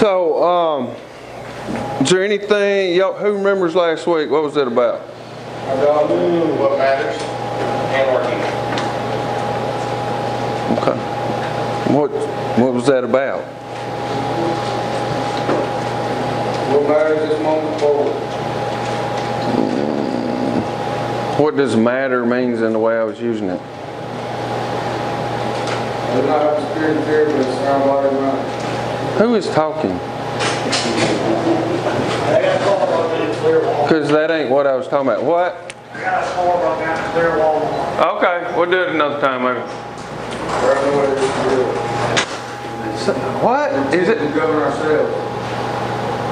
So, is there anything, y'all, who remembers last week? What was it about? About what matters and working. Okay. What was that about? What matters this moment forward. What does matter means in the way I was using it? I do not have the spirit of fear, but it's sound body and mind. Who is talking? I got a car broke down the clear wall. Because that ain't what I was talking about. What? I got a car broke down the clear wall. Okay, we'll do it another time maybe. What? Is it? We govern ourselves.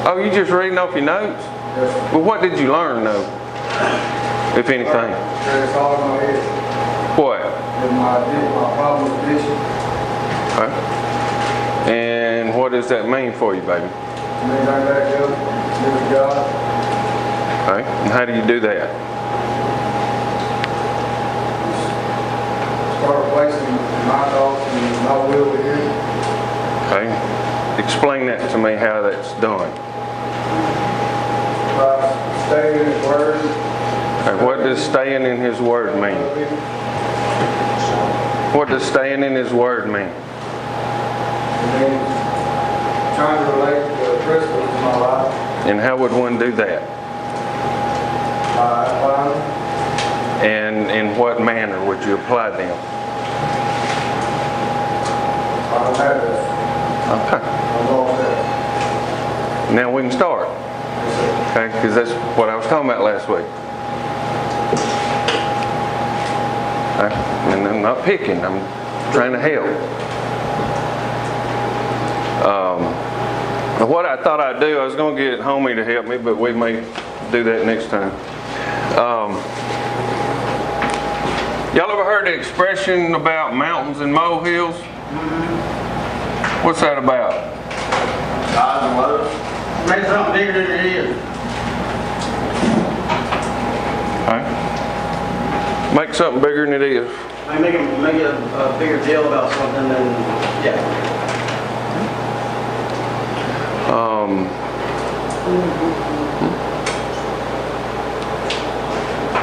Oh, you just reading off your notes? Yes, sir. Well, what did you learn though? If anything. It's all in my head. What? And my problem with addiction. Okay. And what does that mean for you, baby? It means I gotta go live with God. Okay. And how do you do that? Start replacing my thoughts and my will with His. Okay. Explain that to me how that's done. By staying in His Word. Okay. What does staying in His Word mean? What does staying in His Word mean? It means trying to relate the principles of my life. And how would one do that? By applying them. And in what manner would you apply them? I don't have this. Okay. I'm all set. Now we can start. Okay, because that's what I was talking about last week. Okay. And I'm not picking, I'm trying to help. What I thought I'd do, I was going to get Homie to help me, but we may do that next time. Y'all ever heard the expression about mountains and molehills? What's that about? Highs and lows. Make something bigger than it is. Okay. Make something bigger than it is. Make it a bigger deal about something than, yeah.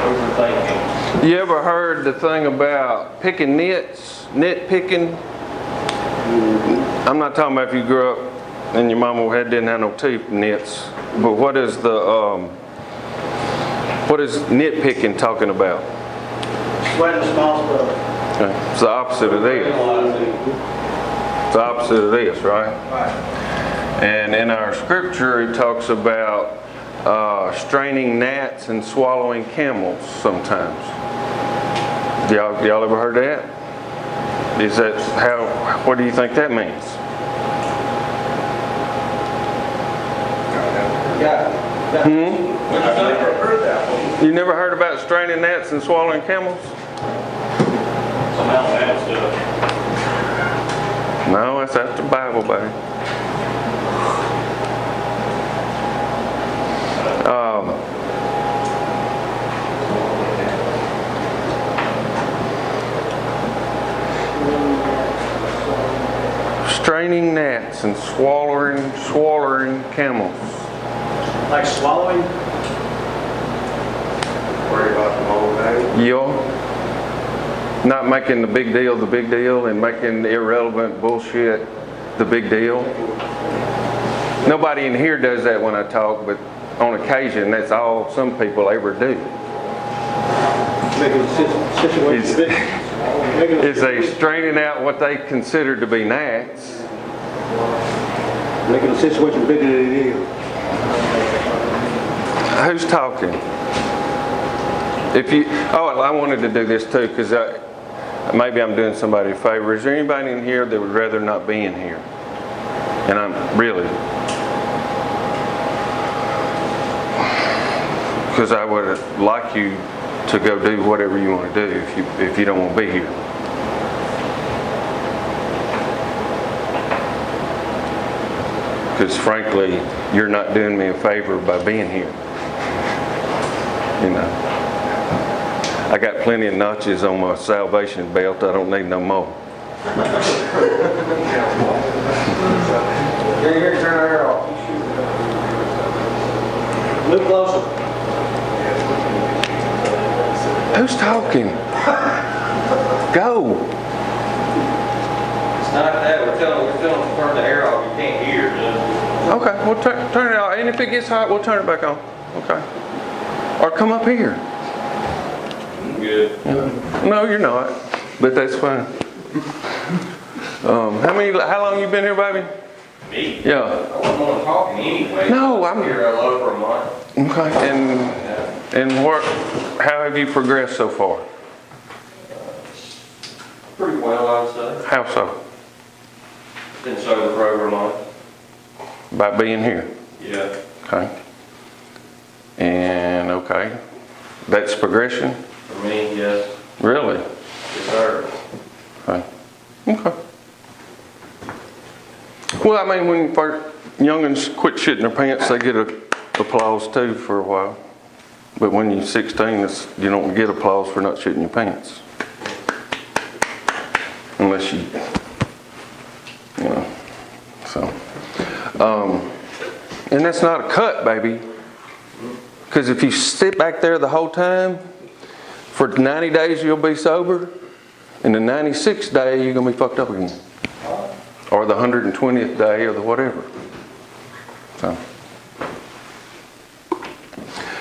Overthinking. You ever heard the thing about picking nits, nitpicking? I'm not talking about if you grew up and your mama didn't have no teeth nits, but what is nitpicking talking about? Sweating small stuff. Okay. It's the opposite of this. It's the opposite of this, right? Right. And in our scripture, it talks about straining gnats and swallowing camels sometimes. Y'all ever heard that? Is that how? What do you think that means? Yeah. I've never heard that one. You never heard about straining gnats and swallowing camels? Somehow that's No, that's after the Bible, baby. Straining gnats and swallowing camels. like swallowing. Worry about the whole day. Yeah. Not making the big deal and making the irrelevant bullshit the big deal. Nobody in here does that when I talk, but on occasion that's all some people ever do. Making a situation bigger. Is they straining out what they consider to be gnats. Making a situation bigger than it is. Who's talking? I wanted to do this too because maybe I'm doing somebody a favor. Is there anybody in here that would rather not be in here? And I'm really, because I would like you to go do whatever you want to do if you don't want to be here. Because frankly, you're not doing me a favor by being here. You know, I got plenty of notches on my salvation belt. I don't need no more. Get here, turn the air off. Move closer. Who's talking? Go. It's not that, we're telling them to turn the air off, you can't hear. Okay, we'll turn it off. And if it gets hot, we'll turn it back on. Okay. Or come up here. Good. No, you're not. But that's fine. How long you been here, baby? Me? Yeah. I wasn't going to talk anyway. No, I'm here alone for a month. Okay. And how have you progressed so far? Pretty well, I would say. How so? Been sober for over a month. By being here. Yeah. Okay. And okay. That's progression? For me, yes. Really? Yes, sir. Okay. Okay. Well, I mean, when youngins quit shitting their pants, they get applause too for a while. But when you're 16, you don't get applause for not shitting your pants. Unless you know, so. And that's not a cut, baby. Because if you sit back there the whole time, for 90 days you'll be sober, and the 96th day you're going to be fucked up again. Or the 120th day or the whatever. So.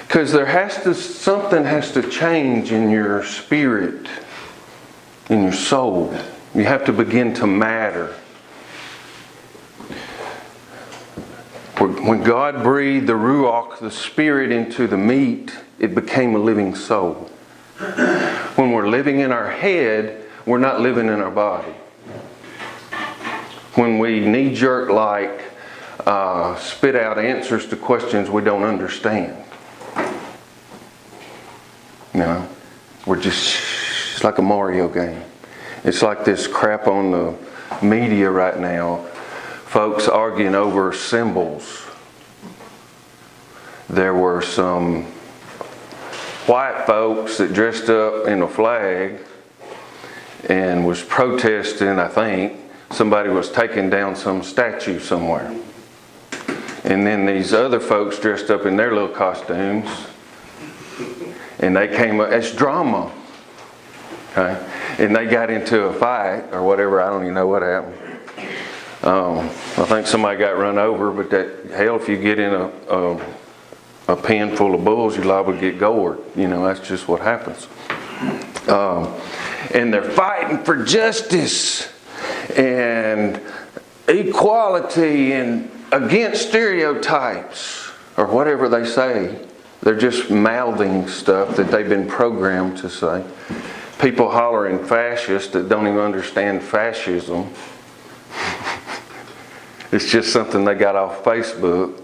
Because something has to change in your spirit, in your soul. You have to begin to matter. When God breathed the Ruach, the Spirit, into the meat, it became a living soul. When we're living in our head, we're not living in our body. When we knee-jerk spit out answers to questions we don't understand. You know, it's like a Mario game. It's like this crap on the media right now. Folks arguing over symbols. There were some white folks that dressed up in a flag and was protesting, I think. Somebody was taking down some statue somewhere. And then these other folks dressed up in their little costumes. And they came up, it's drama. Okay? And they got into a fight or whatever, I don't even know what happened. I think somebody got run over, but if you get in a pen full of bulls, you're liable to get gored. You know, that's just what happens. And they're fighting for justice and equality and against stereotypes or whatever they say. They're just mouthing stuff that they've been programmed to say. People hollering fascist that don't even understand fascism. It's just something they got off Facebook.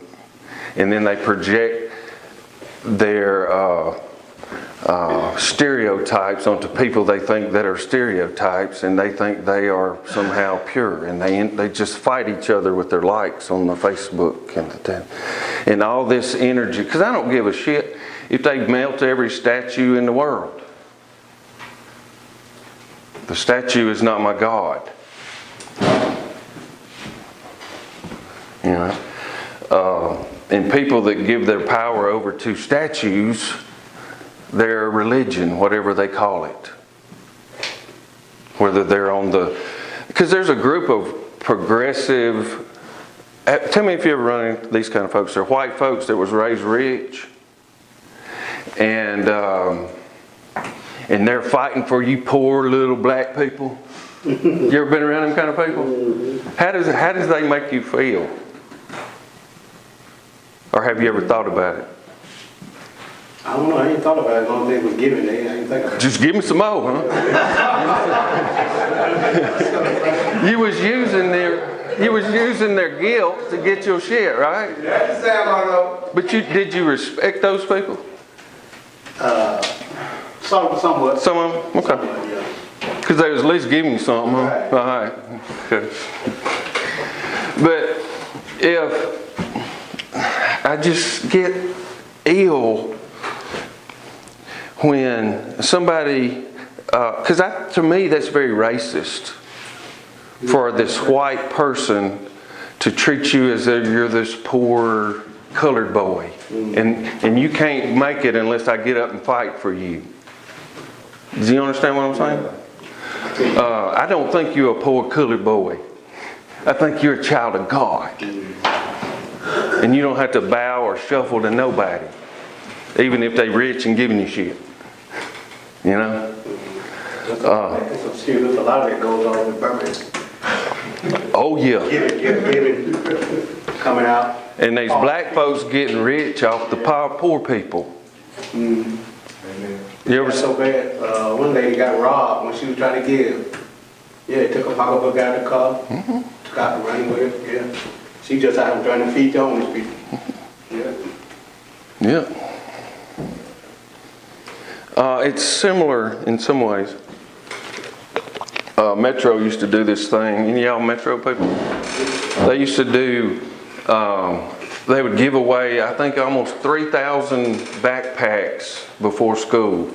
And then they project their stereotypes onto people they think that are stereotypes, and they think they are somehow pure. And they just fight each other with their likes on the Facebook and all this energy. Because I don't give a shit if they melt every statue in the world. The statue is not my God. You know, and people that give their power over to statues, their religion, whatever they call it. Whether they're because there's a group of progressive, tell me if you ever run into these kind of folks. They're white folks that was raised rich. And they're fighting for you poor little black people. You ever been around them kind of people? How does they make you feel? Or have you ever thought about it? I don't know, I ain't thought about it. The only thing was giving it. I didn't think about it. Just give me some more, huh? You was using their guilt to get your shit, right? That's the sound I know. But did you respect those people? Somewhat. Some of them? Okay. Yeah. Because they was at least giving you something, huh? Right. All right. Okay. But if I just get ill when somebody, because to me that's very racist for this white person to treat you as if you're this poor colored boy. And you can't make it unless I get up and fight for you. Do you understand what I'm saying? I don't think you're a poor colored boy. I think you're a child of God. And you don't have to bow or shuffle to nobody, even if they rich and giving you shit. You know? There's a lot of that goes on in Birmingham. Oh yeah. Giving, coming out. And these black folks getting rich off the poor people. Amen. You ever That's so bad. One lady got robbed when she was trying to give. Yeah, they took a pocketbook out of the car. Took out the running with it. Yeah. She just out trying to feed the homeless people. Yeah. It's similar in some ways. Metro used to do this thing. Any of y'all Metro people? They used to do, they would give away, I think, almost 3,000 backpacks before school.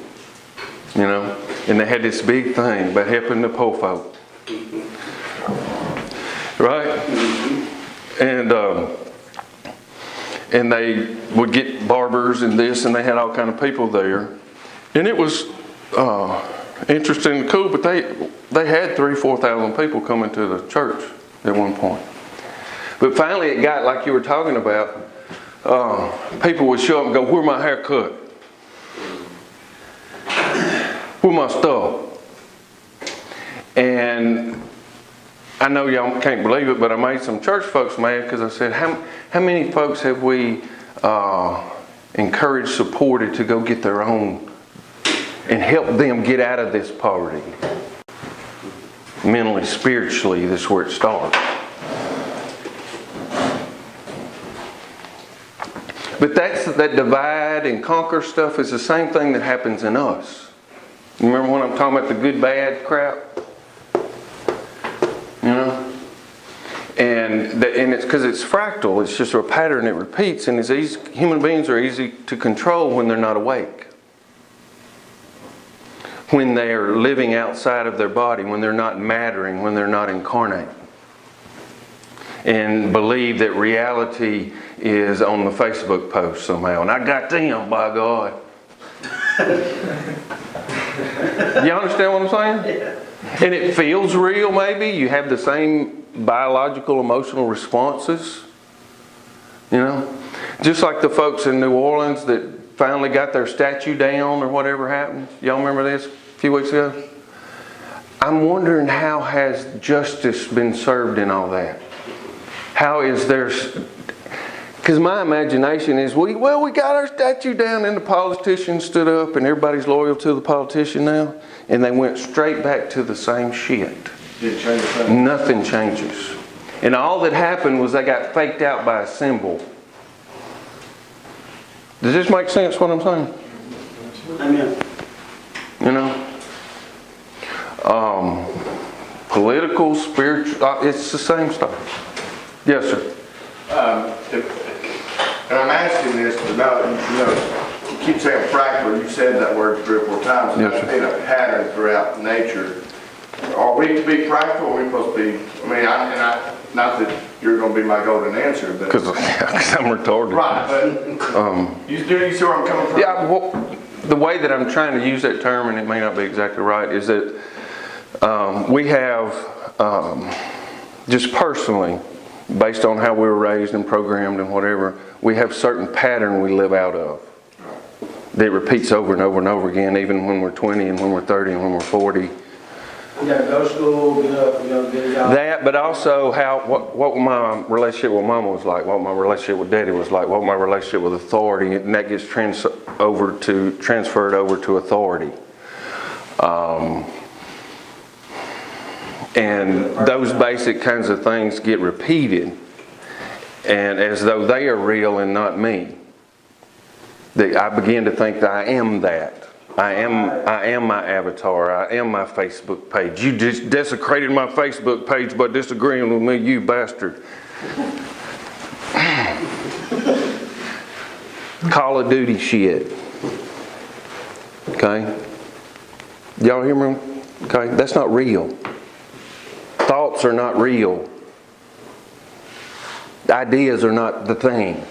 You know? And they had this big thing about helping the poor folk. Right? And they would get barbers and this, and they had all kind of people there. And it was interesting and cool, but they had 3,000-4,000 people coming to the church at one point. But finally it got like you were talking about, people would show up and go, "Where's my haircut? Where's my stuff?" And I know y'all can't believe it, but I made some church folks mad because I said, how many folks have we encouraged, supported to go get their own and help them get out of this poverty? Mentally, spiritually, this is where it starts. But that divide and conquer stuff is the same thing that happens in us. You remember when I'm talking about the good bad crap? You know? And it's because it's fractal. It's just a pattern that repeats, and it's easy, human beings are easy to control when they're not awake. When they are living outside of their body, when they're not mattering, when they're not incarnate. And believe that reality is on the Facebook post somehow. And I got them, by God. You understand what I'm saying? Yeah. And it feels real maybe. You have the same biological, emotional responses. You know? Just like the folks in New Orleans that finally got their statue down or whatever happened. Y'all remember this a few weeks ago? I'm wondering, how has justice been served in all that? How is there... Because my imagination is, we got our statue down and the politician stood up and everybody's loyal to the politician now. And they went straight back to the same shit. Didn't change a thing. Nothing changes. And all that happened was they got faked out by a symbol. Does this make sense what I'm saying? Amen. You know? Political, spiritual, it's the same stuff. Yes, sir. And I'm asking this about, you keep saying fractal. You said that word 3 or 4 times. And Yes, that's sir. been a pattern throughout nature. Are we to be fractal, or are we supposed to be, not that you're going to be my golden answer, but... Because I'm retarded. Right, but you see where I'm coming from? Yeah, well, the way that I'm trying to use that term, and it may not be exactly right, is that we have, just personally, based on how we were raised and programmed and whatever, we have certain pattern we live out of that repeats over and over and over again, even when we're 20 and when we're 30 and when we're 40. We gotta go to school, get up, get it out. That, but also what my relationship with Mama was like, what my relationship with Daddy was like, what my relationship with authority, and that gets transferred over to authority. And those basic kinds of things get repeated, and as though they are real and not me. I begin to think that I am that. I am my avatar. I am my Facebook page. You just desecrated my Facebook page by disagreeing with me, you bastard. Call of Duty shit. Okay? Y'all hear me? Okay? That's not real. Thoughts are not real. Ideas are not the thing.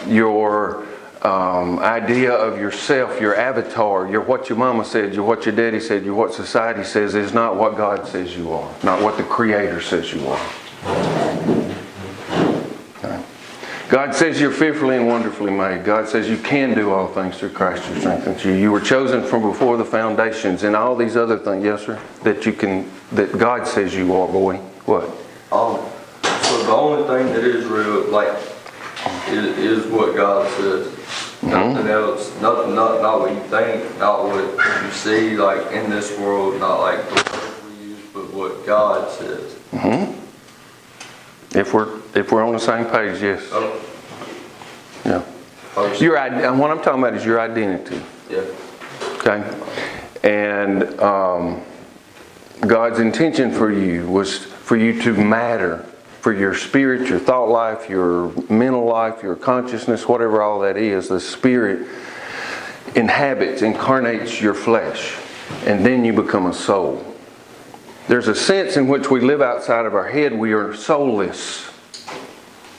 Your idea of yourself, your avatar, what your mama said, what your daddy said, what society says is not what God says you are, not what the Creator says you are. Okay. God says you're fearfully and wonderfully made. God says you can do all things through Christ who strengthens you. You were chosen from before the foundations and all these other things, yes sir, that God says you are, boy. What? So the only thing that is real, like, is what God says. Nothing else, not what you think, not what you see, like, in this world, not like the words we use, but what God says. If we're on the same page, yes. Oh, Yeah. What I'm talking about is your identity. yeah. Okay? And God's intention for you was for you to matter, for your spirit, your thought life, your mental life, your consciousness, whatever all that is. The spirit incarnates your flesh, and then you become a soul. There's a sense in which we live outside of our head. We are soulless.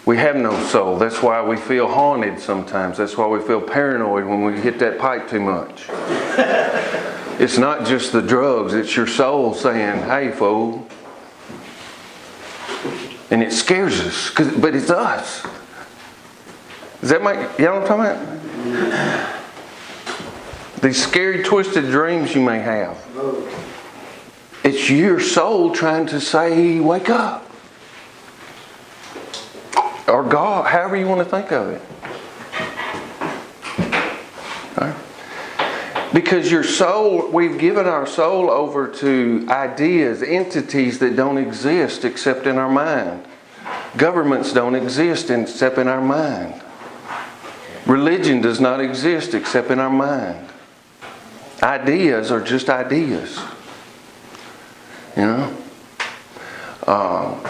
We have no soul. That's why we feel haunted sometimes. That's why we feel paranoid when we hit that pipe too much. It's not just the drugs. It's your soul saying, hey, fool. And it scares us, but it's us. Does that make, you know what I'm talking about? These scary, twisted dreams you may have. It's your soul trying to say, wake up. Or God, however you want to think of it. Okay? Because your soul, we've given our soul over to ideas, entities that don't exist except in our mind. Governments don't exist except in our mind. Religion does not exist except in our mind. Ideas are just ideas. You know?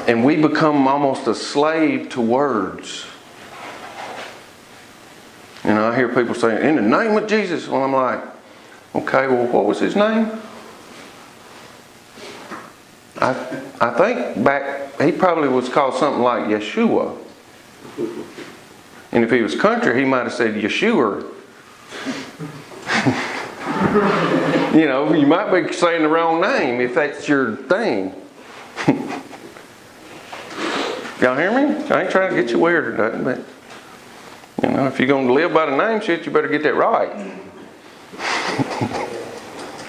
And we become almost a slave to words. You know, I hear people saying, in the name of Jesus. Well, I'm like, okay, well, what was his name? I think back, he probably was called something like Yeshua. And if he was country, he might have said Yeshua. You know, you might be saying the wrong name if that's your thing. Y'all hear me? I ain't trying to get you weird or nothing, but you know, if you're going to live by the name shit, you better get that right.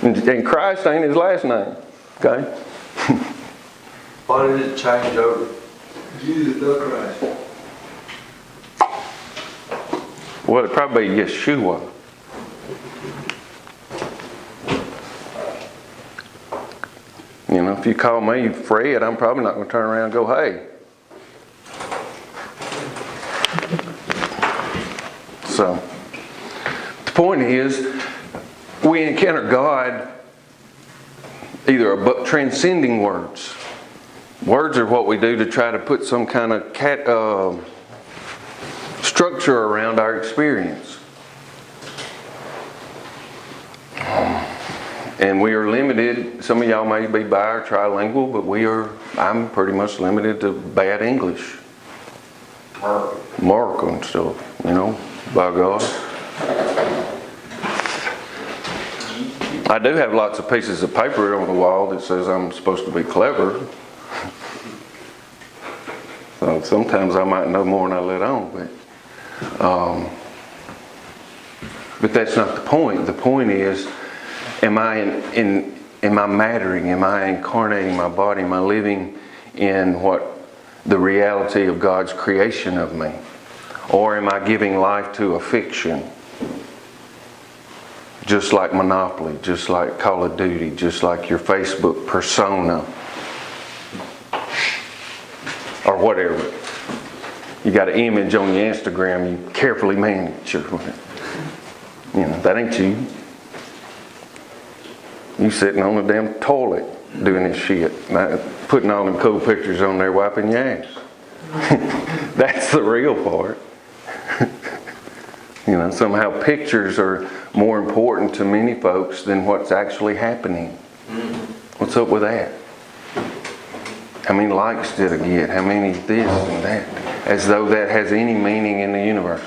And Christ ain't his last name. Okay? Why did it change over? Jesus the Christ. Well, it'd probably be Yeshua. You know, if you call me Fred, I'm probably not going to turn around and go, hey. So, the point is, we encounter God either transcending words. Words are what we do to try to put some kind of structure around our experience. And we are limited, some of y'all may be bi or trilingual, but I'm pretty much limited to bad English. Mark and stuff, you know, by God. I do have lots of pieces of paper on the wall that says I'm supposed to be clever. So sometimes I might know more than I let on, but that's not the point. The point is, am I mattering? Am I incarnating my body? Am I living in what the reality of God's creation of me? Or am I giving life to a fiction? Just like Monopoly, just like Call of Duty, just like your Facebook persona. Or whatever. You got an image on your Instagram you carefully manage. Or you know, that ain't you. You sitting on the damn toilet doing this shit. Putting all them cool pictures on there wiping your ass. That's the real part. You know, somehow pictures are more important to many folks than what's actually happening. What's up with that? How many likes did I get? How many this and that? As though that has any meaning in the universe.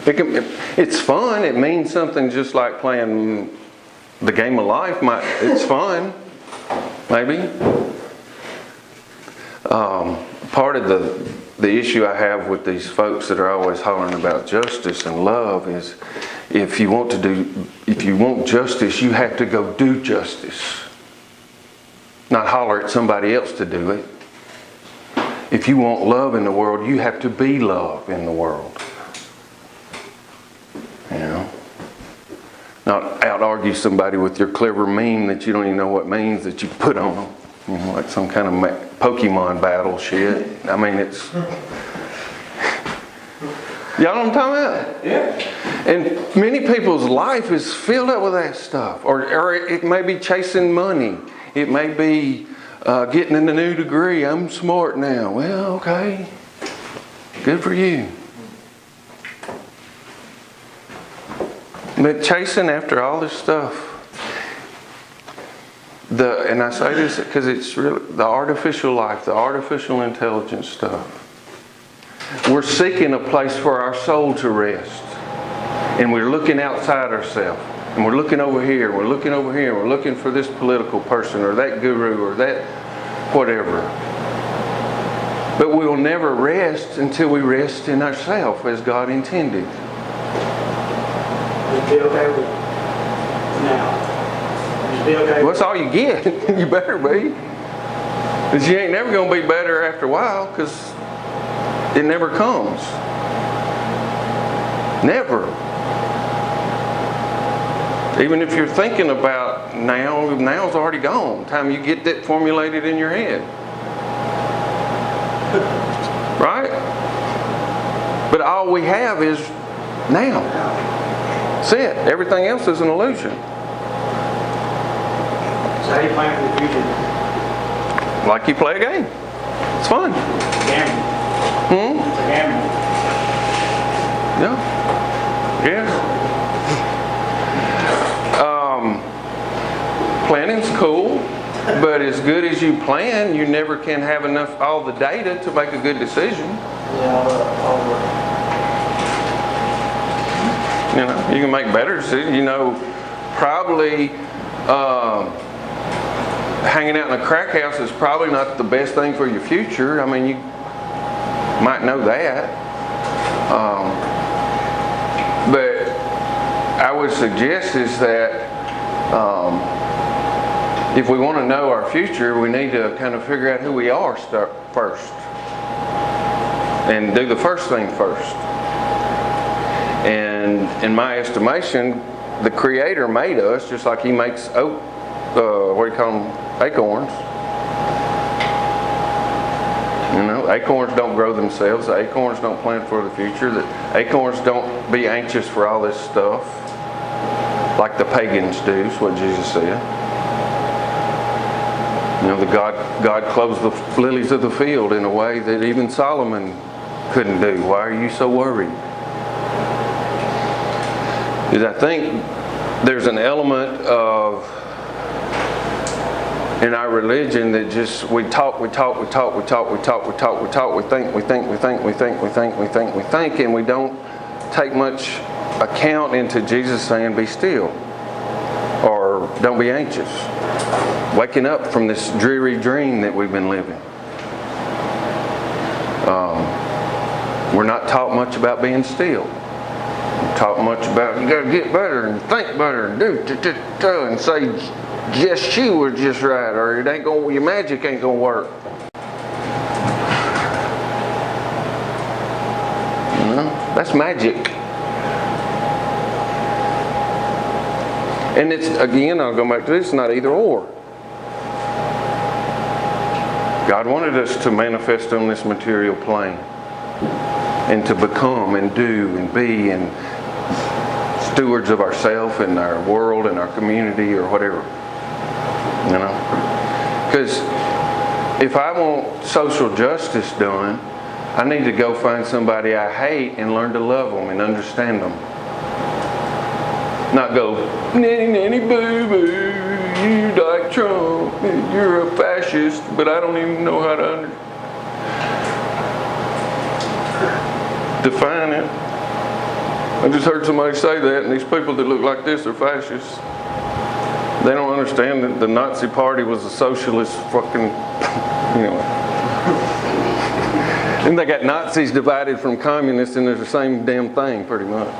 It's fun. It means something, just like playing the game of life. It's fun, maybe. Part of the issue I have with these folks that are always hollering about justice and love is, if you want justice, you have to go do justice. Not holler at somebody else to do it. If you want love in the world, you have to be love in the world. You know? Not out-argue somebody with your clever meme that you don't even know what means that you put on them. You know, like some kind of Pokemon battle shit. I mean, it's... Y'all know what I'm talking about? Yeah. And many people's life is filled up with that stuff. Or it may be chasing money. It may be getting a new degree. I'm smart now. Well, okay. Good for you. But chasing after all this stuff. And I say this because it's really the artificial life, the artificial intelligence stuff. We're seeking a place for our soul to rest. And we're looking outside ourselves. And we're looking over here, we're looking over here, we're looking for this political person or that guru or that whatever. But we will never rest until we rest in ourselves as God intended. Just be okay with it now. Just be okay Well, that's all you get. You better be. Because you ain't never going to be better after a while, because it never comes. Never. Even if you're thinking about now's already gone. Time you get that formulated in your head. Right? But all we have is now. That's it. Everything else is an illusion. So how do you plan for the future? Like you play a game. It's fun. Gambling. It's a gambling. Yeah. Yeah. Planning's cool, but as good as you plan, you never can have all the data to make a good decision. You know, you can make better decisions. You know, probably hanging out in a crack house is probably not the best thing for your future. I mean, you might know that. But I would suggest is that if we want to know our future, we need to kind of figure out who we are first. And do the first thing first. And in my estimation, the Creator made us just like He makes acorns. You know, acorns don't grow themselves. The acorns don't plan for the future. The acorns don't be anxious for all this stuff like the pagans do, is what Jesus said. You know, God clothes the lilies of the field in a way that even Solomon couldn't do. Why are you so worried? Because I think there's an element of in our religion that just we think, and we don't take much account into Jesus saying, be still, or don't be anxious. Waking up from this dreary dream that we've been living. We're not taught much about being still. We're taught much about you got to get better and think better and do and say just you were just right, or it ain't gonna, your magic ain't gonna work. You know, that's magic. And it's, again, I'll go back to this, it's not either or. God wanted us to manifest on this material plane and to become and do and be and stewards of ourselves and our world and our community or whatever. You know? Because if I want social justice done, I need to go find somebody I hate and learn to love them and understand them. Not go, nanny, nanny, boo, boo, you like Trump, you're a fascist, but I don't even know how to define it. I just heard somebody say that, and these people that look like this are fascists. They don't understand that the Nazi Party was a socialist fucking, And they got Nazis divided from communists, and they're the same damn thing, pretty much.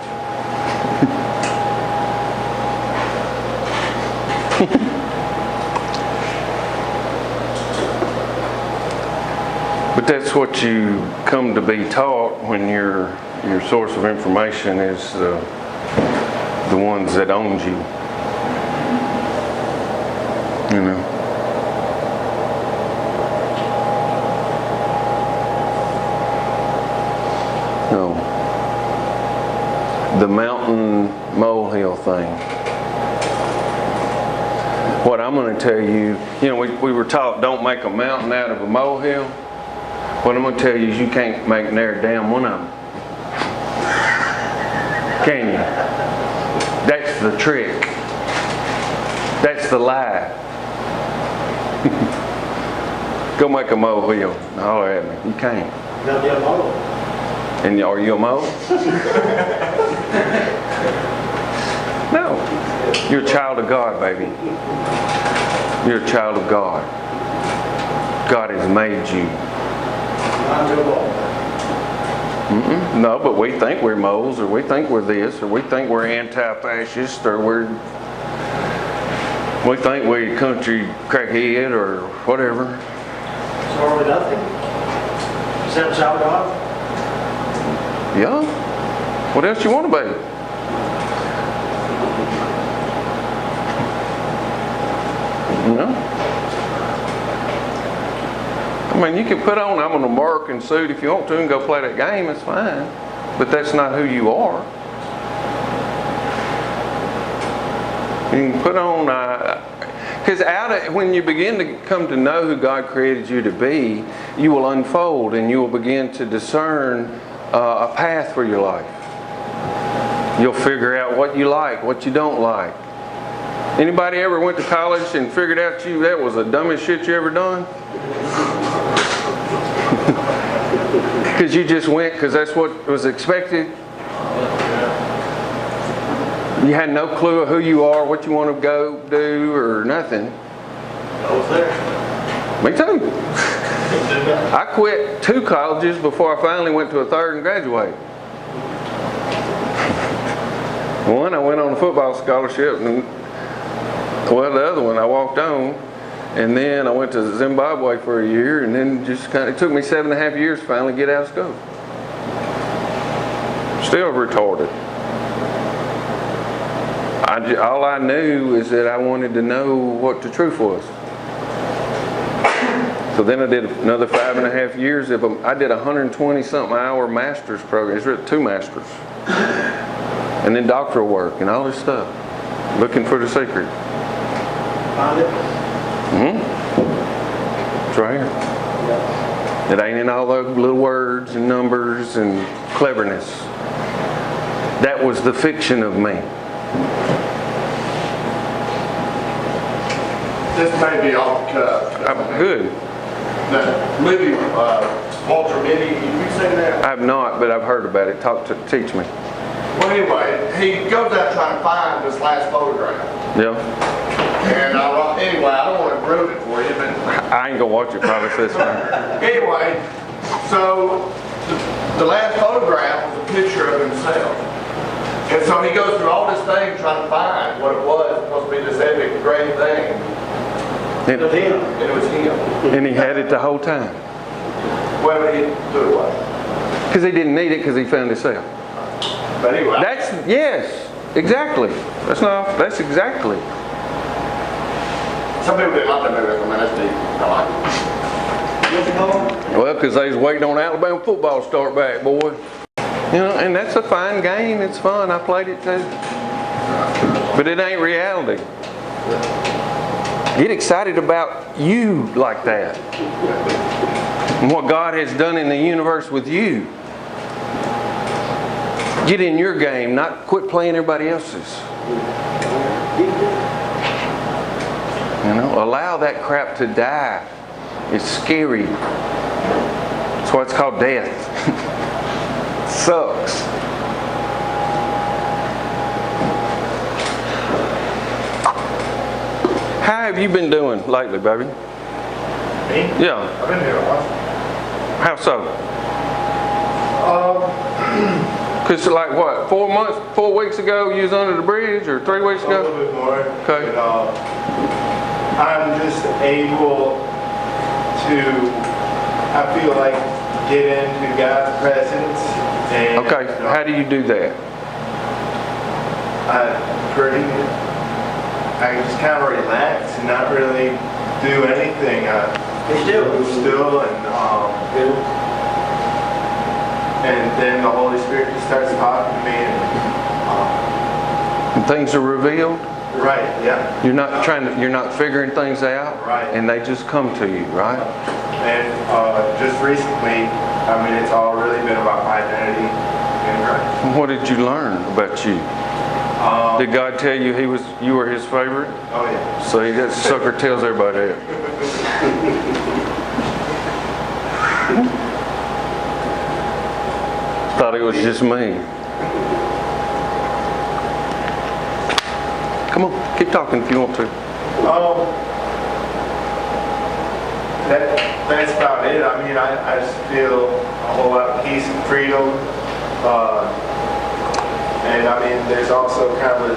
But that's what you come to be taught when your source of information is the ones that owns you. You know. No. The mountain molehill thing. What I'm going to tell you, we were taught don't make a mountain out of a molehill. What I'm going to tell you is you can't make near damn one of them. Can you? That's the trick. That's the lie. Go make a molehill. Holler at me. You can't. You gotta be a mole. And are you a mole? No. You're a child of God, baby. You're a child of God. God has made you. Not your mole. No, but we think we're moles, or we think we're this, or we think we're anti-fascist, or we think we're country crackhead, or whatever. So are we nothing? Except child of God? Yeah. What else you want to be? I mean, you can put on, I'm an American suit if you want to and go play that game, it's fine. But that's not who you are. You can put on, because when you begin to come to know who God created you to be, you will unfold and you will begin to discern a path for your life. You'll figure out what you like, what you don't like. Anybody ever went to college and figured out that was the dumbest shit you ever done? Because you just went because that's what was expected. You had no clue of who you are, what you want to go do, or nothing. I was there. Me too. I quit 2 colleges before I finally went to a 3rd and graduated. One, I went on a football scholarship, and the other one I walked on, and then I went to Zimbabwe for a year, and then it took me 7.5 years to finally get out of school. Still retarded. All I knew is that I wanted to know what the truth was. So then I did another 5.5 years of I did 120-something hour master's program. It's really 2 masters. And then doctoral work and all this stuff. Looking for the secret. Found it? It's right here. It ain't in all those little words and numbers and cleverness. That was the fiction of me. This may be off the cuff. I'm good. The movie, Walter Mitty, you seen that? I have not, but I've heard about it. Teach me. Well, anyway, he goes out trying to find this last photograph. Yeah. And anyway, I don't want to ruin it for you, but I ain't gonna watch it probably this time. anyway, so the last photograph was a picture of himself. And so he goes through all this thing trying to find what it was supposed to be this epic, great thing. It was him. And it was him. And he had it the whole time. Well, he threw it away. Because he didn't need it because he found himself. But anyway. Yes, exactly. That's exactly. Some people didn't like that movie. I mean, that's deep. I like it. What's it called? Well, because they was waiting on Alabama football to start back, boy. And that's a fine game. It's fun. I played it too. But it ain't reality. Get excited about you like that. And what God has done in the universe with you. Get in your game, not quit playing everybody else's. Allow that crap to die. It's scary. That's why it's called death. Sucks. How have you been doing lately, baby? Me? Yeah. I've been here a while. How so? Because like what, 4 weeks ago you was under the bridge, or 3 weeks A ago? little bit more. Okay. But, I'm just able to, I feel like, get into God's presence. And, Okay, how do you do that? I just kind of relax and not really do anything. Still and then the Holy Spirit just starts talking to me. And things are revealed? Right, yeah. You're not figuring things out? Right. And they just come to you, right? And just recently, I mean, it's all really been about my identity in Christ. What did you learn about you? Did God tell you you were His favorite? Oh yeah. So that sucker tells everybody that. Thought it was just me. Come on, keep talking if you want to. That's about it. I mean, I just feel a whole lot of peace and freedom. And I mean, there's also kind of a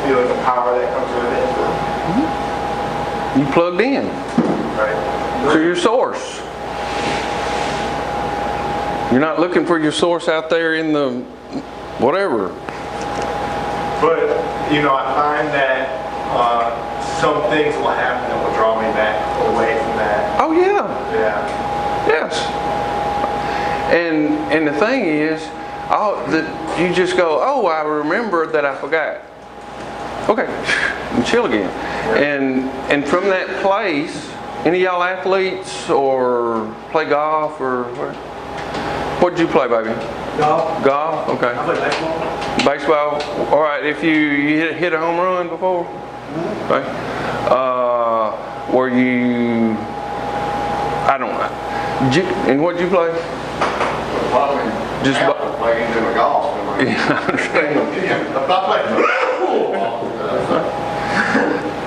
feeling of power that comes with it. You plugged in Right. to your source. You're not looking for your source out there in the whatever. But, you know, I find that some things will happen that will draw me back away from that. Oh yeah. Yeah. Yes. And the thing is, you just go, oh, I remember that I forgot. Okay, and chill again. And from that place, any of y'all athletes or play golf or what did you play, baby? Golf. Golf? Okay. I play baseball. Baseball? All right, if you hit a home run before? Okay. Were you, I don't know. And what did you play? Just Playing in a golf. Yeah, I understand.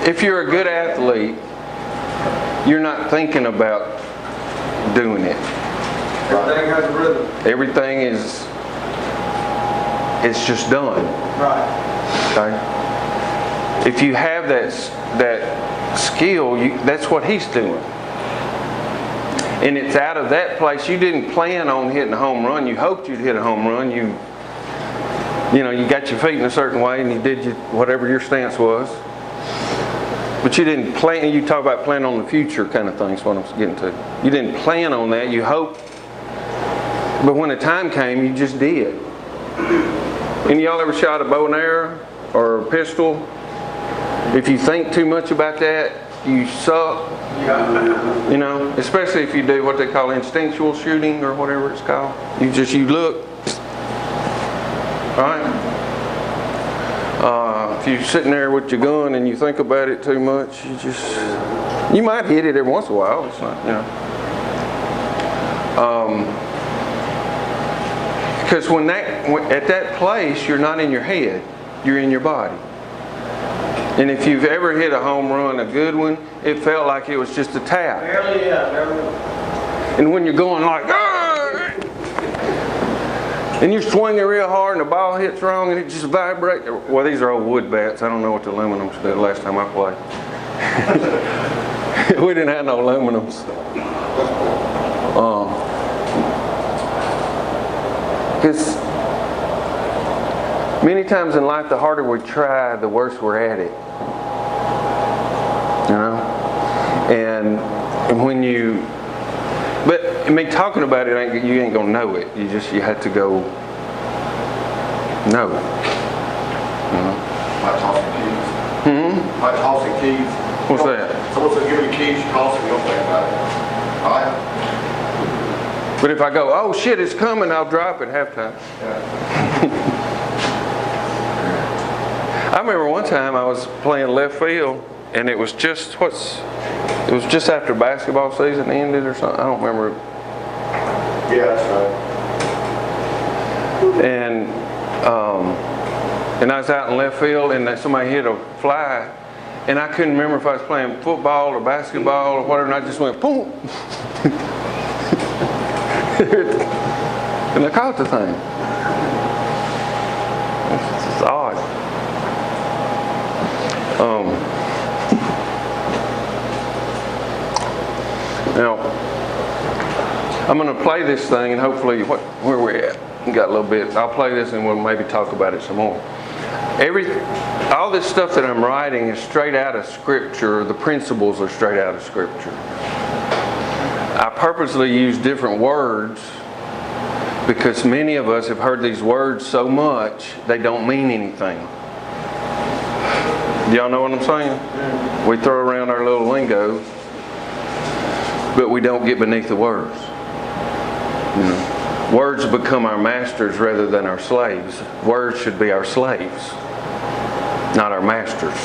If you're a good athlete, you're not thinking about doing it. Everything has a rhythm. Everything it's just done. Right. Okay? If you have that skill, that's what he's doing. And it's out of that place. You didn't plan on hitting a home run. You hoped you'd hit a home run. You got your feet in a certain way and you did whatever your stance was. But you didn't plan. You talk about planning on the future kind of thing is what I'm getting to. You didn't plan on that. You hoped. But when the time came, you just did. Any of y'all ever shot a bow and arrow or a pistol? If you think too much about that, you suck. You know, especially if you do what they call instinctual shooting or whatever it's called. You look. Alright? If you're sitting there with your gun and you think about it too much, you might hit it every once in a while. It's not, because at that place, you're not in your head, you're in your body. And if you've ever hit a home run, a good one, it felt like it was just a tap. Barely, yeah. Barely. And when you're going like, "Arr!" and you're swinging real hard and the ball hits wrong and it just vibrates. Well, these are old wood bats. I don't know what the aluminums did last time I played. We didn't have no aluminums. Because many times in life, the harder we try, the worse we're at it. You know? And when but I mean, talking about it, you ain't gonna know it. You have to go know. Like tossing keys. Like tossing keys. What's that? Someone said, give me the keys, you toss them, you don't think about it. All right? But if I go, oh shit, it's coming, I'll drop it halftime. I remember one time I was playing left field and it was just after basketball season ended or something. I don't remember. Yeah, that's right. And I was out in left field, and somebody hit a fly, and I couldn't remember if I was playing football or basketball or whatever, and I just went boom, and I caught the thing. It's just odd. Now, I'm going to play this thing, and hopefully, where we're at, we got a little bit. I'll play this, and we'll maybe talk about it some more. All this stuff that I'm writing is straight out of Scripture. The principles are straight out of Scripture. I purposely use different words because many of us have heard these words so much they don't mean anything. Do y'all know what I'm saying? We throw around our little lingo, but we don't get beneath the words. You know, words become our masters rather than our slaves. Words should be our slaves, not our masters.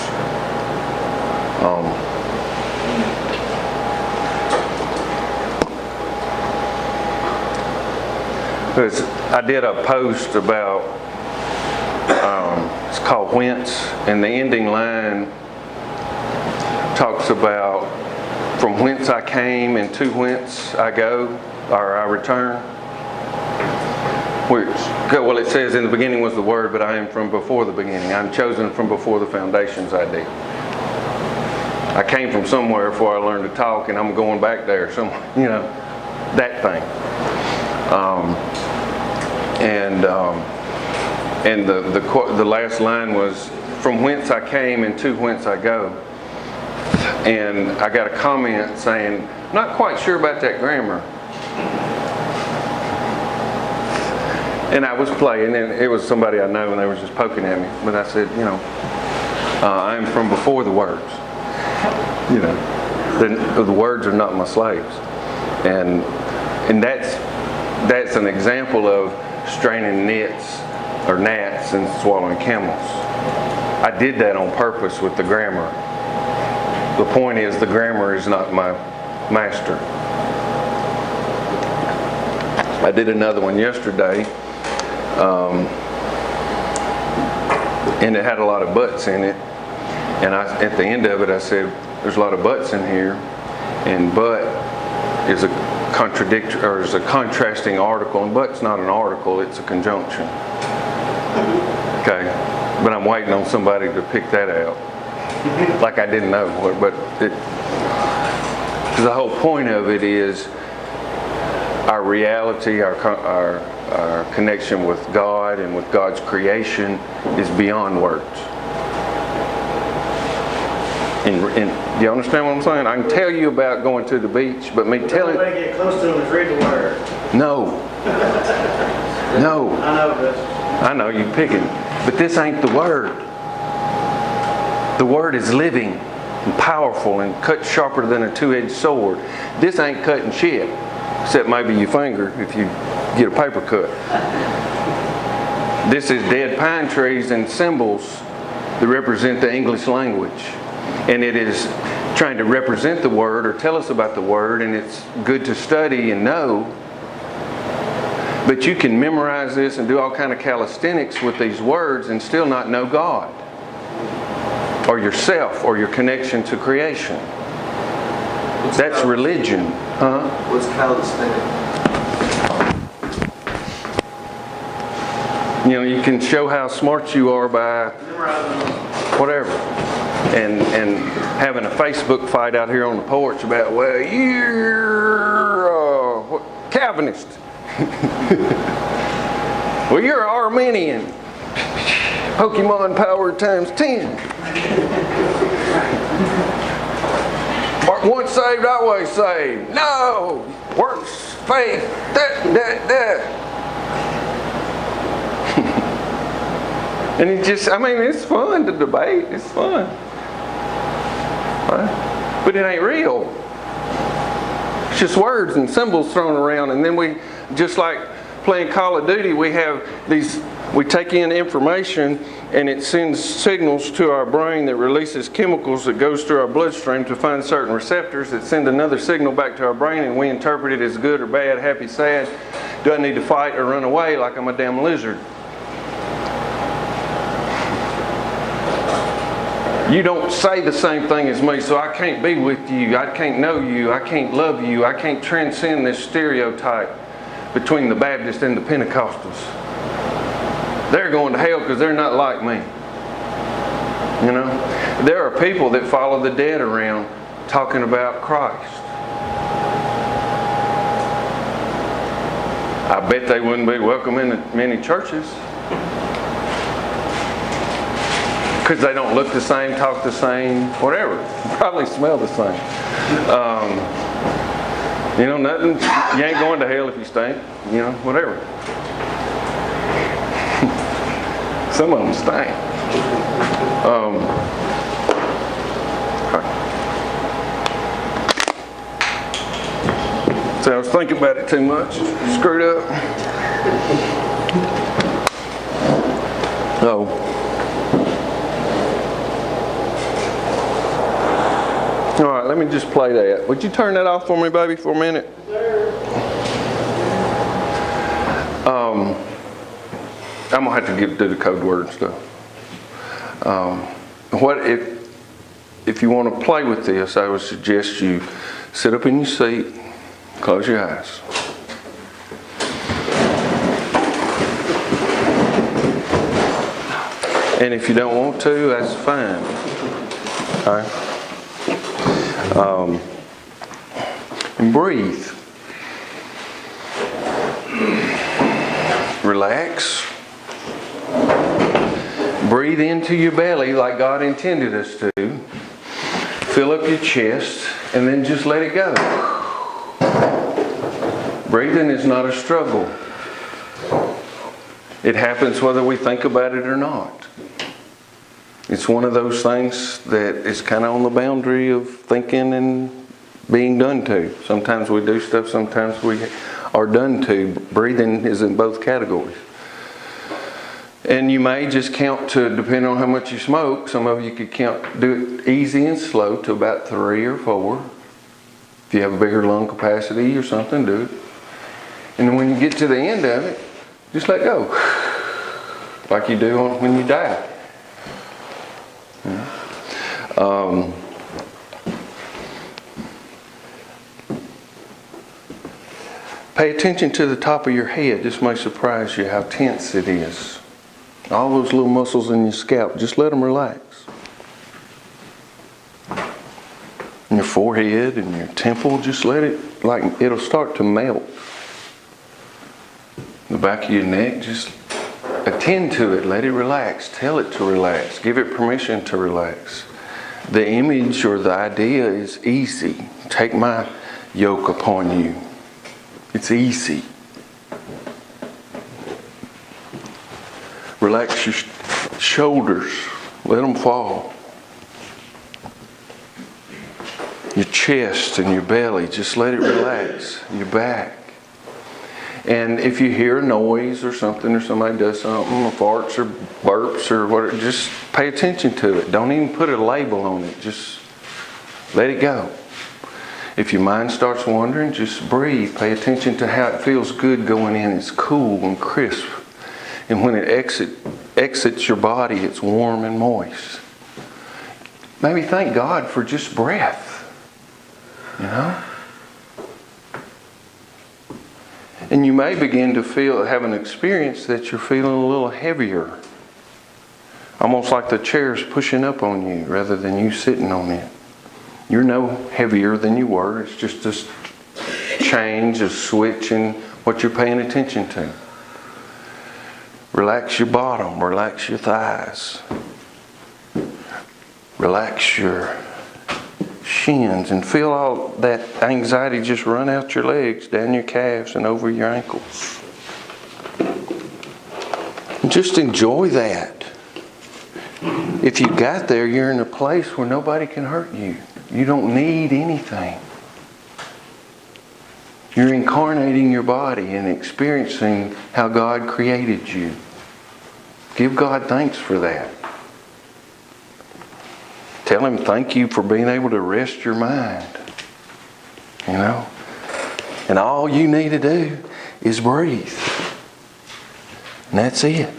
I did a post about, it's called Whence, and the ending line talks about from whence I came and to whence I go, or I return. Well, it says in the beginning was the Word, but I am from before the beginning. I'm chosen from before the foundations I did. I came from somewhere before I learned to talk, and I'm going back there somewhere, you know, that thing. And the last line was, from whence I came and to whence I go. And I got a comment saying, not quite sure about that grammar. And I was playing, and it was somebody I know, and they were just poking at me. But I said, you know, I am from before the words. You know, the words are not my slaves. And that's an example of straining nets or gnats and swallowing camels. I did that on purpose with the grammar. The point is, the grammar is not my master. I did another one yesterday, and it had a lot of buts in it. And at the end of it, I said, "There's a lot of buts in here," and but is a contradictory or is a contrasting article, and but's not an article; it's a conjunction. Okay, but I'm waiting on somebody to pick that out. Like I didn't know, but the whole point of it is our reality, our connection with God and with God's creation is beyond words. And do you understand what I'm saying? I can tell you about going to the beach, but me telling... The only way to get close to them is read the Word. No. No. I know this. I know, you picking. But this ain't the Word. The Word is living and powerful and cut sharper than a two-edged sword. This ain't cutting shit, except maybe your finger if you get a paper cut. This is dead pine trees and symbols that represent the English language. And it is trying to represent the Word or tell us about the Word, and it's good to study and know. But you can memorize this and do all kind of calisthenics with these words and still not know God or yourself or your connection to creation. That's religion. Huh? What's calisthenic? You know, you can show how smart you are by whatever. And having a Facebook fight out here on the porch about, well, you're Calvinist. Well, you're an Arminian. Pokemon power times 10. Once saved, always saved. No! Works, faith, that. And it's fun to debate. It's fun. Right? But it ain't real. It's just words and symbols thrown around, and then we, just like playing Call of Duty, we have these We take in information and it sends signals to our brain that releases chemicals that goes through our bloodstream to find certain receptors that send another signal back to our brain, and we interpret it as good or bad, happy, sad. Do I need to fight or run away like I'm a damn lizard? You don't say the same thing as me, so I can't be with you, I can't know you, I can't love you, I can't transcend this stereotype between the Baptists and the Pentecostals. They're going to hell because they're not like me. You know? There are people that follow the dead around talking about Christ. I bet they wouldn't be welcome in many churches. Because they don't look the same, talk the same, whatever. Probably smell the same. You know, nothing. You ain't going to hell if you stink. You know, whatever. Some of them stink. So I was thinking about it too much. Screwed up. Oh. All right, let me just play that. Would you turn that off for me, baby, for a minute? I'm gonna have to do the code word and stuff. What if you want to play with this? I would suggest you sit up in your seat, close your eyes. And if you don't want to, that's fine. All right. And breathe. Relax. Breathe into your belly like God intended us to. Fill up your chest and then just let it go. Breathing is not a struggle. It happens whether we think about it or not. It's one of those things that is kind of on the boundary of thinking and being done to. Sometimes we do stuff, sometimes we are done to. Breathing is in both categories. And you may just count to, depending on how much you smoke, some of you could do it easy and slow to about 3 or 4. If you have a bigger lung capacity or something, do it. And then when you get to the end of it, just let go. Like you do when you die. Pay attention to the top of your head. This may surprise you how tense it is. All those little muscles in your scalp, just let them relax. And your forehead and your temple, just let it, like it'll start to melt. The back of your neck, just attend to it, let it relax, tell it to relax, give it permission to relax. The image or the idea is easy. Take my yoke upon you. It's easy. Relax your shoulders, let them fall. Your chest and your belly, just let it relax. Your back. And if you hear a noise or something, or somebody does something, or farts or burps or whatever, just pay attention to it. Don't even put a label on it. Just let it go. If your mind starts wandering, just breathe. Pay attention to how it feels good going in. It's cool and crisp. And when it exits your body, it's warm and moist. Maybe thank God for just breath. You know? And you may begin to have an experience that you're feeling a little heavier. Almost like the chair's pushing up on you rather than you sitting on it. You're no heavier than you were. It's just this change, a switch in what you're paying attention to. Relax your bottom, relax your thighs. Relax your shins and feel all that anxiety just run out your legs, down your calves and over your ankles. Just enjoy that. If you got there, you're in a place where nobody can hurt you. You don't need anything. You're incarnating your body and experiencing how God created you. Give God thanks for that. Tell Him thank you for being able to rest your mind. You know? And all you need to do is breathe. And that's it.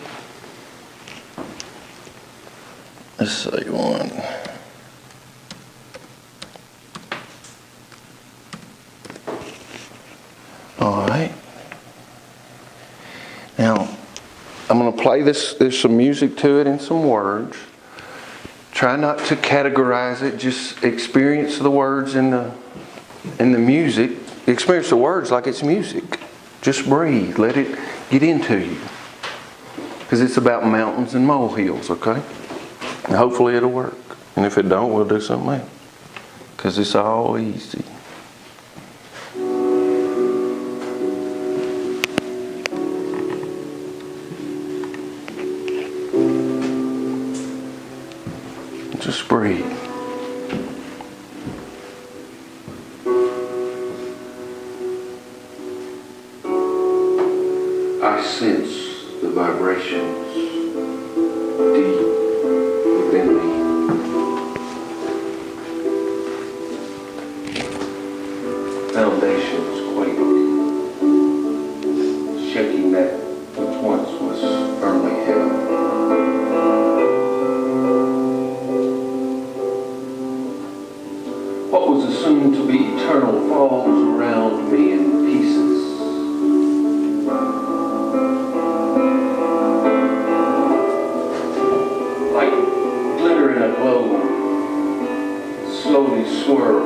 Let's see one. All right. Now, I'm going to play this. There's some music to it and some words. Try not to categorize it. Just experience the words in the music. Experience the words like it's music. Just breathe. Let it get into you. Because it's about mountains and molehills, okay? And hopefully it'll work. And if it don't, we'll do something else. Because it's all easy. Just breathe. I sense the vibrations deep within me. Foundations quake, shaking that which once was firmly held. What was assumed to be eternal falls around me in pieces. Like glitter in a globe, slowly swirl.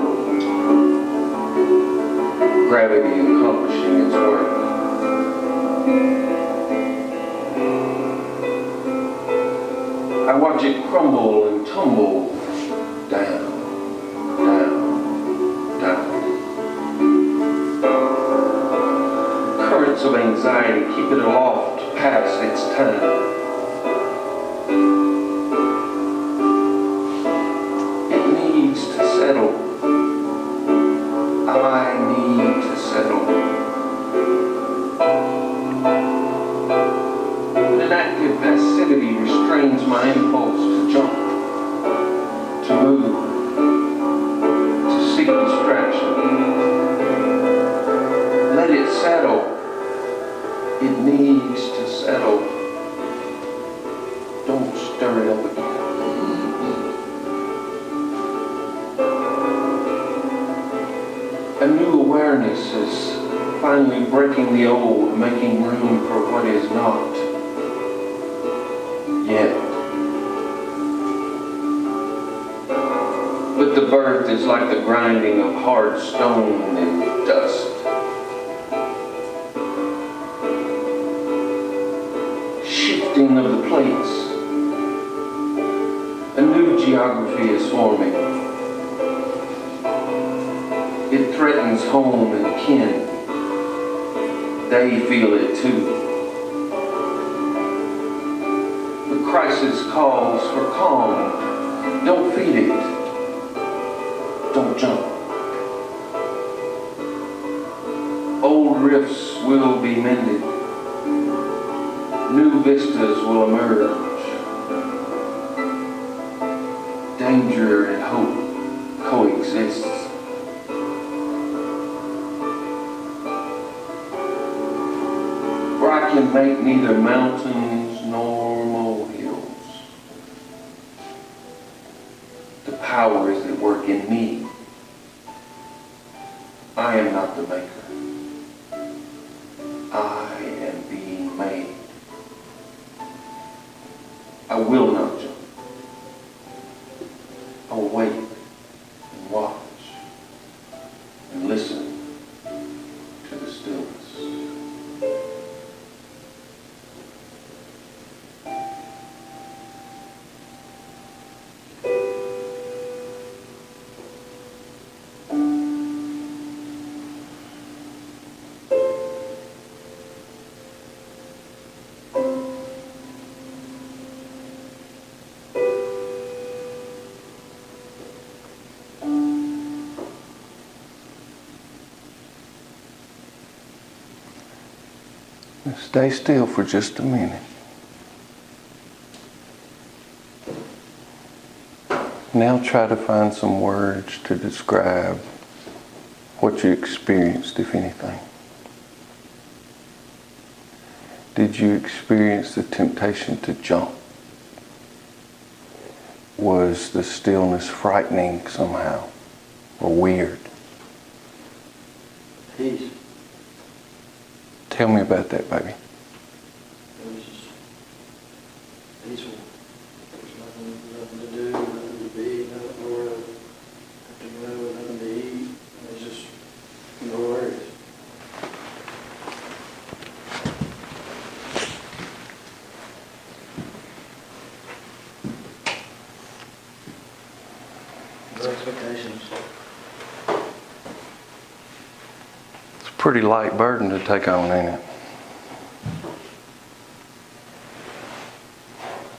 Gravity accomplishing its work. I watch it crumble and tumble down. Currents of anxiety keep it aloft past its time. It needs to settle. I need to settle. But an active passivity restrains my impulse to jump, to move, to seek distraction. Let it settle. It needs to settle. Don't stir it up again. A new awareness is finally breaking the old, making room for what is not yet. But the birth is like the grinding of hard stone and dust. Shifting of the plates. A new geography is forming. It threatens home and kin. They feel it too. The crisis calls for calm. Don't feed it. Don't jump. Old rifts will be mended. New vistas will emerge. Danger and hope coexist. Where I can make neither mountains nor molehills. The power is at work in me. I am not the maker. I am being made. I will not jump. I will wait and watch and listen to the stillness. Stay still for just a minute. Now try to find some words to describe what you experienced, if anything. Did you experience the temptation to jump? Was the stillness frightening somehow or weird? Peace. Tell me about that, baby. It was just peaceful. There was nothing to do, nothing to be, nowhere to go, nothing to eat. It was just no worries. No expectations. It's a pretty light burden to take on, ain't it?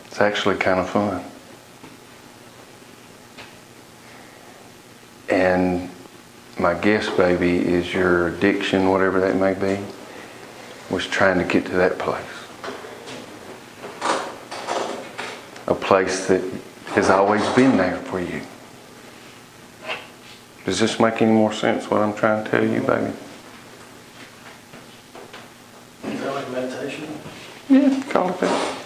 It's actually kind of fun. And my guess, baby, is your addiction, whatever that may be, was trying to get to that place. A place that has always been there for you. Does this make any more sense, what I'm trying to tell you, baby? Is that like meditation? Yeah, call it that.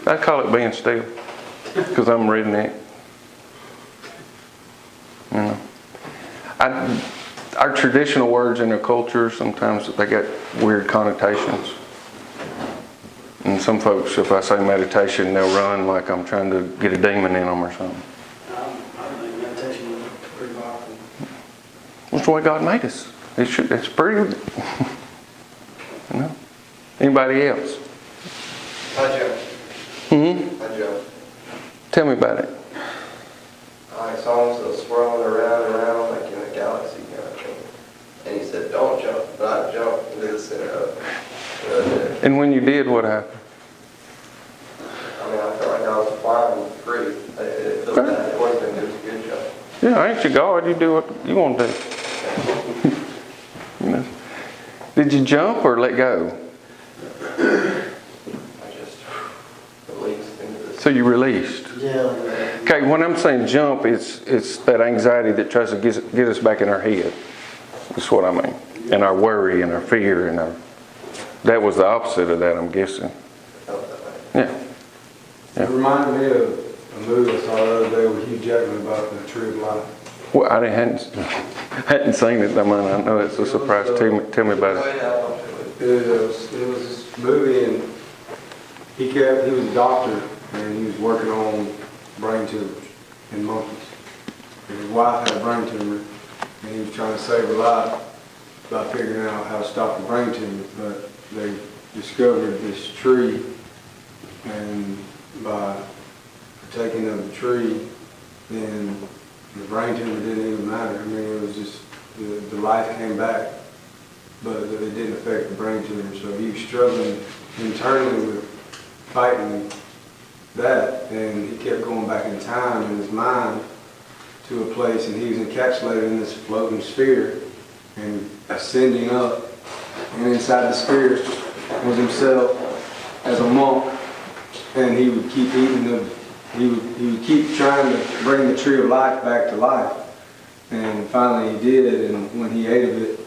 I call it being still, because I'm redneck. You know, our traditional words in our culture, sometimes they got weird connotations. And some folks, if I say meditation, they'll run like I'm trying to get a demon in them or something. I think meditation is pretty powerful. That's the way God made us. It's pretty, you know. Anybody else? I jump. I jump. Tell me about it. I saw him so swirling around and around like in a galaxy kind of thing. And he said, don't jump. But I jumped into the center of it. And when you did, what happened? I mean, I felt like I was flying free. It felt bad. It wasn't. It was a good jump. Yeah, ain't you God? You do what you want to do. You know? Did you jump or let go? I just released into this. So you released. Yeah, like that. Okay, when I'm saying jump, it's that anxiety that tries to get us back in our head. That's what I mean. And our worry and our fear and that was the opposite of that, I'm guessing. I felt that way. Yeah. It reminded me of a movie I saw the other day with Hugh Jackman about the tree of life. Well, I hadn't seen it. I mean, I know it's a surprise. Tell me about it. It was this movie, and he was a doctor, and he was working on brain tumors in monkeys. And his wife had a brain tumor, and he was trying to save her life by figuring out how to stop the brain tumor. But they discovered this tree, and by partaking of the tree, then the brain tumor didn't even matter. I mean, it was just, the life came back, but it didn't affect the brain tumor. So he was struggling internally with fighting that, and he kept going back in time in his mind to a place, and he was encapsulated in this floating sphere and ascending up, and inside the sphere was himself as a monk, and he would keep eating he would keep trying to bring the tree of life back to life, and finally he did. And when he ate of it,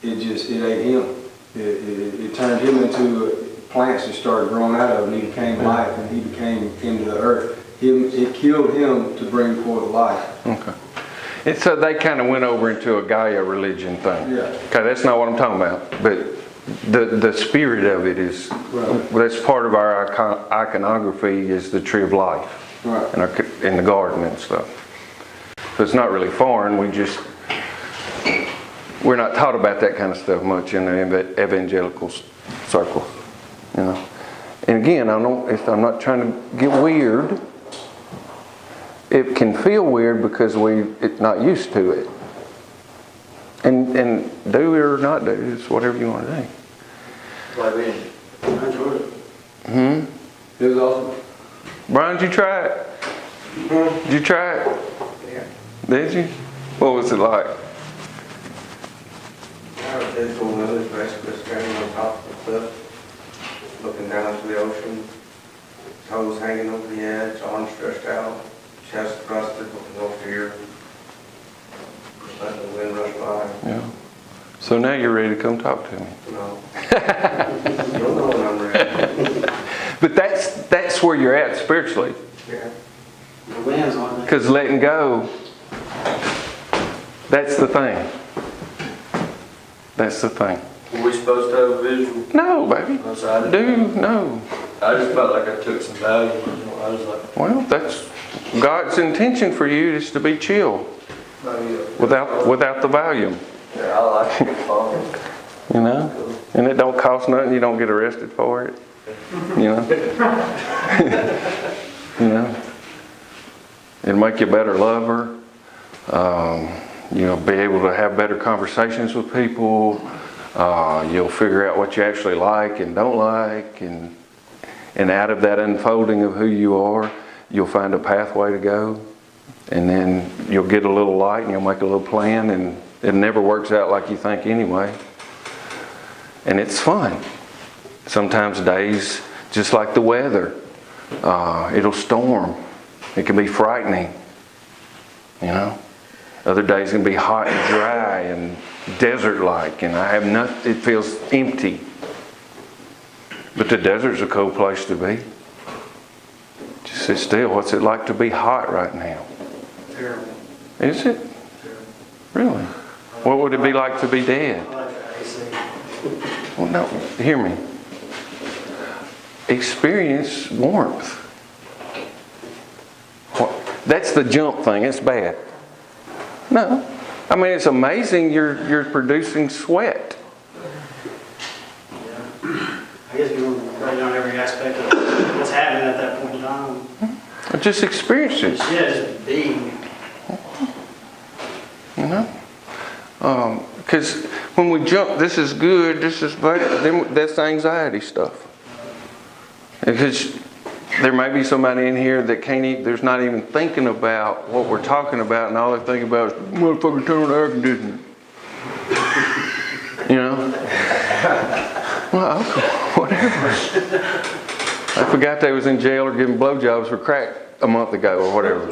it ate him. It turned him into plants that started growing out of him, and he became life, and he became into the earth. It killed him to bring forth life. Okay. And so they kind of went over into a Gaia religion thing. Yeah. Okay, that's not what I'm talking about. But the spirit of it is, Right. that's part of our iconography is the tree of life. Right. In the garden and stuff. So it's not really foreign. We're not taught about that kind of stuff much in the evangelical circles, you know. And again, I'm not trying to get weird. It can feel weird because we're not used to it. And do or not do is whatever you want to do. Like me. I enjoyed it. It was awesome. Brian, did you try it? Did you try it? Yeah. Did you? What was it like? I was dead cool nose, basically standing on top of the cliff, looking down to the ocean, toes hanging over the edge, arms stretched out, chest thrusted with no fear. Just letting the wind rush by. Yeah. So now you're ready to come talk to me. No. You'll know when I'm ready. But that's where you're at spiritually. Yeah. The wind's on it. Because letting go, that's the thing. That's the thing. Were we supposed to have a visual? No, baby. Outside? No. I just felt like I took some value. You know, I was like, Well, that's God's intention for you is to be chill without the volume, yeah, I like it. Fun. you know? And it don't cost nothing. You don't get arrested for it, you know? You know? It'll make you a better lover. You know, be able to have better conversations with people. You'll figure out what you actually like and don't like, and out of that unfolding of who you are, you'll find a pathway to go, and then you'll get a little light and you'll make a little plan, and it never works out like you think anyway. And it's fun. Sometimes days, just like the weather, it'll storm. It can be frightening, you know. Other days can be hot and dry and desert-like, and I have nothing. It feels empty. But the desert's a cool place to be. Just sit still. What's it like to be hot right now? Terrible. Is it? Really? What would it be like to be dead? I like the AC. Well, no. Hear me. Experience warmth. That's the jump thing. It's bad. No. I mean, it's amazing you're producing sweat. I guess you don't write down every aspect of what's happening at that point in time. Just experience it. Yeah, just being. You know? Because when we jump, this is good, this is bad, then that's anxiety stuff. Because there may be somebody in here that there's not even thinking about what we're talking about, and all they're thinking about is, motherfucker, turn on the air conditioning. You know? Well, okay, whatever. I forgot they was in jail or giving blowjobs for crack a month ago or whatever.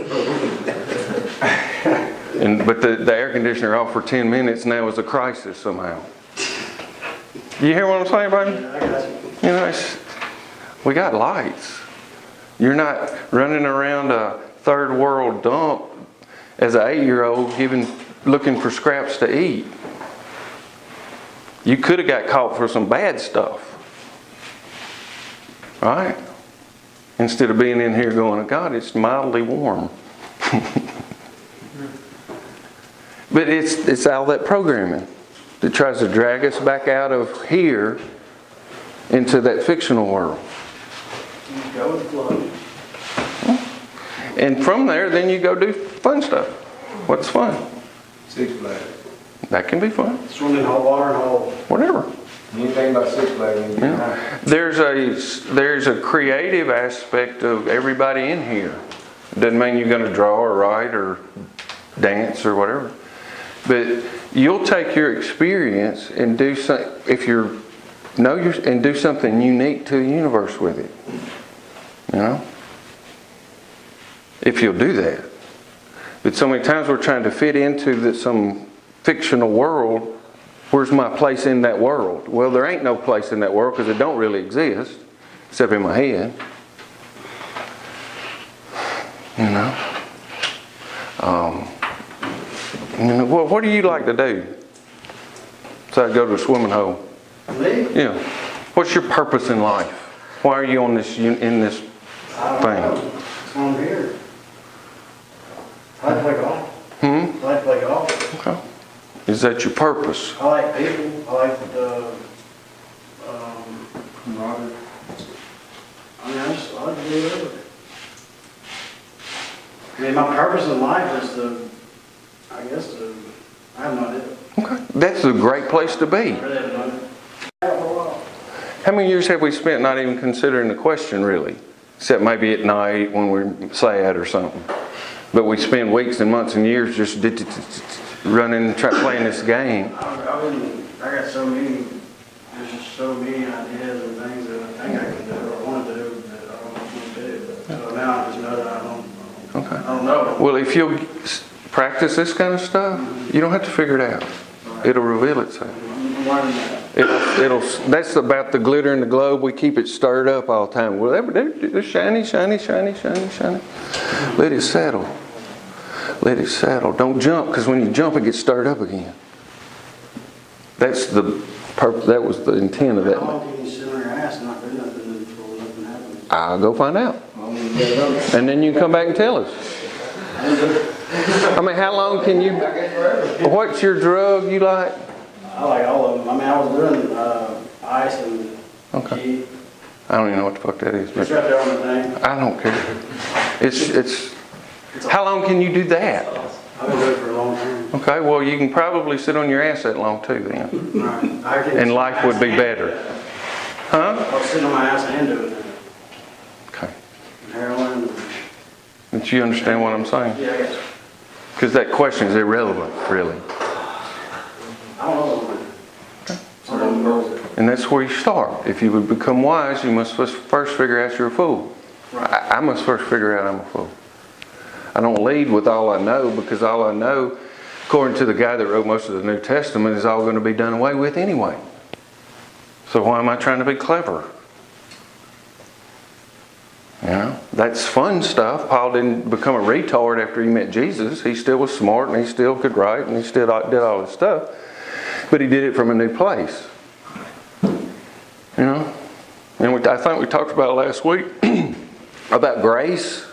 But the air conditioner off for 10 minutes now is a crisis somehow. You hear what I'm saying, baby? I got you. You know, we got lights. You're not running around a third world dump as an 8-year-old looking for scraps to eat. You could have got caught for some bad stuff. Right? Instead of being in here going, God, it's mildly warm. But it's all that programming that tries to drag us back out of here into that fictional world. You go with the flow. And from there, then you go do fun stuff. What's fun? Six Flags. That can be fun. Swim in hot water and whole. Whatever. Anything about Six Flags. You Yeah. There's a creative aspect of everybody in here. Doesn't mean you're going to draw or write or dance or whatever. But you'll take your experience and do something, and do something unique to the universe with it. You know? If you'll do that. But so many times we're trying to fit into some fictional world. Where's my place in that world? Well, there ain't no place in that world because it don't really exist, except in my head. You know? What do you like to do? So I go to a swimming hole. Me? Yeah. What's your purpose in life? Why are you in this thing? I don't know. That's why I'm here. I like to play golf. I like to play golf. Okay. Is that your purpose? I like people. I like the, Robert. I like to do whatever. I mean, my purpose in life is I have no idea. Okay. That's a great place to be. I really have no idea. How many years have we spent not even considering the question really? Except maybe at night when we're sad or something. But we spend weeks and months and years just running, playing this game. I got so many, there's just so many ideas and things that I think I can do or want to do that I don't want to do. So now I just know that I don't know. Well, if you'll practice this kind of stuff, you don't have to figure it out. It'll reveal itself. I'm learning that. That's about the glitter in the globe. We keep it stirred up all the time. Well, they're shiny, shiny, shiny, shiny, shiny. Let it settle. Let it settle. Don't jump, because when you jump, it gets stirred up again. That's the purpose. That was the intent of that. How long can you sit on your ass and not do nothing before nothing happens? I'll go find out. And then you can come back and tell us. I mean, how long can you... What's your drug you like? I like all of them. I mean, I was doing ice and Okay. I don't even know what the fuck that is. it's But right there on the thing. I don't care. It's. How long can you do that? I've been doing it for a long time. Okay, well, you can probably sit on your ass that long too then. Right. I can And life would be better. Huh? I was sitting on my ass and doing it. Okay. And heroin. But you understand what I'm saying? Yeah, I guess. Because that question is irrelevant, really. I don't know. Someone knows it. And that's where you start. If you would become wise, you must first figure out you're a fool. I must first figure out I'm a fool. I don't lead with all I know, because all I know, according to the guy that wrote most of the New Testament, is all going to be done away with anyway. So why am I trying to be clever? You know, that's fun stuff. Paul didn't become a retard after he met Jesus. He still was smart, and he still could write, and he still did all this stuff. But he did it from a new place. You know? And I think we talked about it last week, about grace.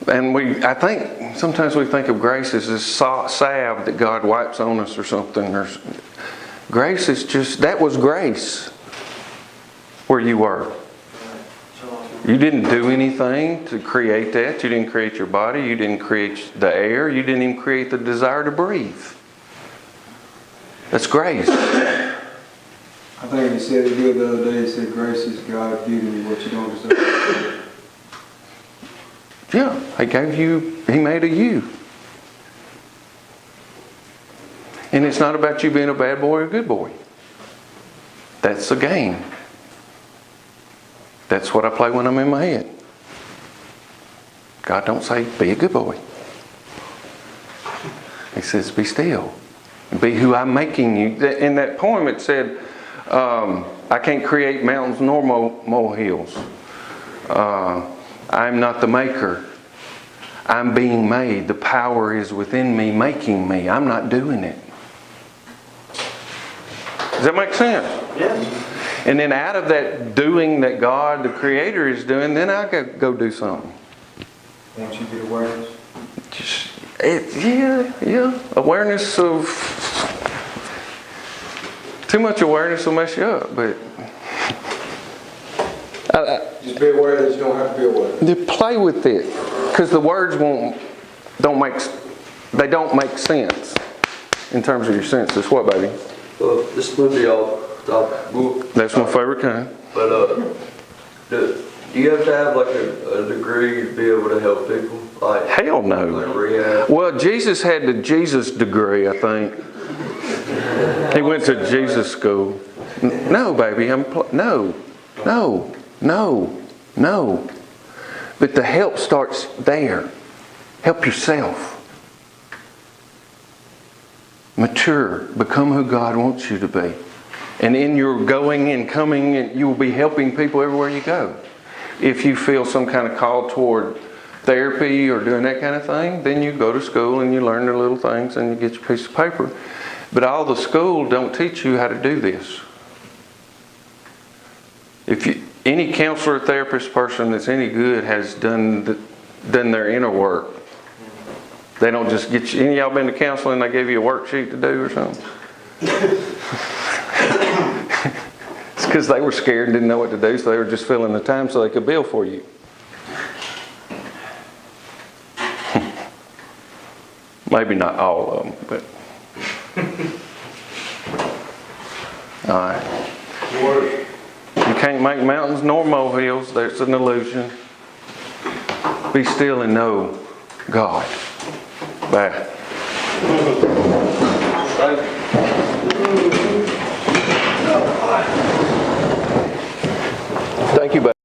And I think sometimes we think of grace as this salve that God wipes on us or something. Grace is just, that was grace where you were. You didn't do anything to create that. You didn't create your body. You didn't create the air. You didn't even create the desire to breathe. That's grace. I think he said it good the other day. He said, grace is God giving you what you don't deserve. Yeah, He made a you. And it's not about you being a bad boy or a good boy. That's the game. That's what I play when I'm in my head. God don't say, be a good boy. He says, be still. Be who I'm making you. In that poem it said, I can't create mountains nor molehills. I'm not the maker. I'm being made. The power is within me, making me. I'm not doing it. Does that make sense? Yes. And then out of that doing that God, the Creator, is doing, then I go do something. Once you get awareness. Yeah. Awareness of... Too much awareness will mess you up, but... Just be aware that you don't have to be aware. Play with it, because the words don't make sense in terms of your senses. What, baby? This movie off topic book. That's my favorite kind. But do you have to have like a degree to be able to help people? Like Hell no. Like rehab? Well, Jesus had the Jesus degree, I think. He went to Jesus school. No, baby, no. But the help starts there. Help yourself. Mature. Become who God wants you to be. And in your going and coming, you will be helping people everywhere you go. If you feel some kind of call toward therapy or doing that kind of thing, then you go to school and you learn the little things and you get your piece of paper. But all the school don't teach you how to do this. Any counselor, therapist person that's any good has done their inner work. They don't just get you. Any of y'all been to counseling? They gave you a worksheet to do or something. It's because they were scared and didn't know what to do, so they were just filling the time so they could bill for you. Maybe not all of them, but. All right. You can't make mountains nor molehills. That's an illusion. Be still and know God. Bye. Thank you.